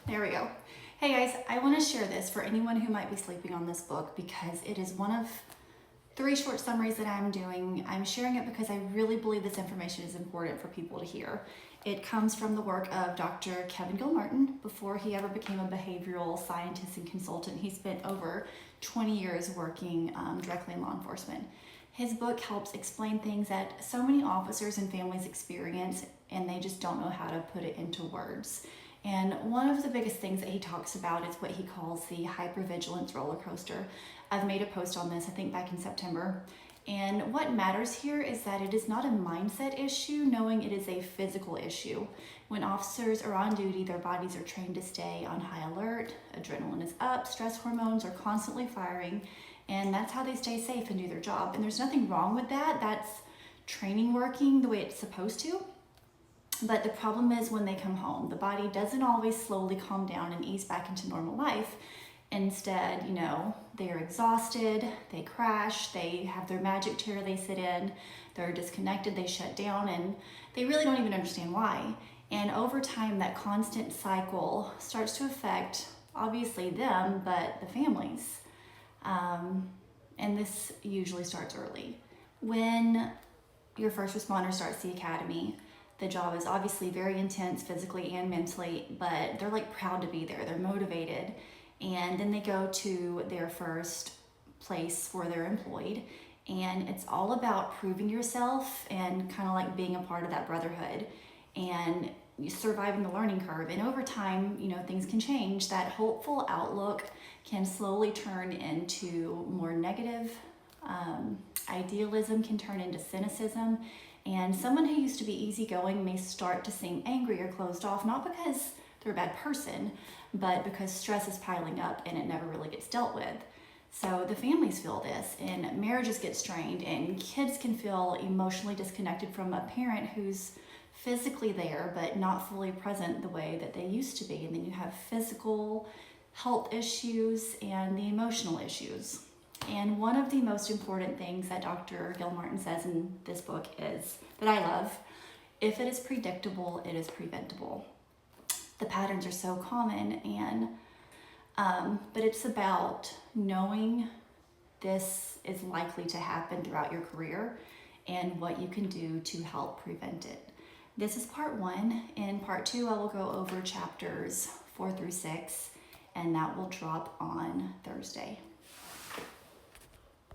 There we go. Hey guys, I want to share this for anyone who might be sleeping on this book because it is one of 3 short summaries that I'm doing. I'm sharing it because I really believe this information is important for people to hear. It comes from the work of Dr. Kevin Gilmartin. Before he ever became a behavioral scientist and consultant, he spent over 20 years working directly in law enforcement. His book helps explain things that so many officers and families experience and they just don't know how to put it into words. And one of the biggest things that he talks about is what he calls the hypervigilance roller coaster. I've made a post on this, I think back in September. And what matters here is that it is not a mindset issue, knowing it is a physical issue. When officers are on duty, their bodies are trained to stay on high alert, adrenaline is up, stress hormones are constantly firing, and that's how they stay safe and do their job. And there's nothing wrong with that. That's training working the way it's supposed to. But the problem is when they come home, the body doesn't always slowly calm down and ease back into normal life. Instead, they are exhausted, they crash, they have their magic chair they sit in, they're disconnected, they shut down, and they really don't even understand why. And over time, that constant cycle starts to affect, obviously, them, but the families. And this usually starts early. When your first responder starts the academy, the job is obviously very intense physically and mentally, but they're like proud to be there. They're motivated. And then they go to their first place where they're employed. And it's all about proving yourself and kind of like being a part of that brotherhood and surviving the learning curve. And over time, things can change. That hopeful outlook can slowly turn into more negative. Idealism can turn into cynicism. And someone who used to be easygoing may start to seem angry or closed off, not because they're a bad person, but because stress is piling up and it never really gets dealt with. So the families feel this, and marriages get strained, and kids can feel emotionally disconnected from a parent who's physically there, but not fully present the way that they used to be. And then you have physical health issues and the emotional issues. And one of the most important things that Dr. Gilmartin says in this book is, that I love, if it is predictable, it is preventable. The patterns are so common, but it's about knowing this is likely to happen throughout your career and what you can do to help prevent it. This is part 1. In part 2, I will go over chapters 4 through 6, and that will drop on Thursday.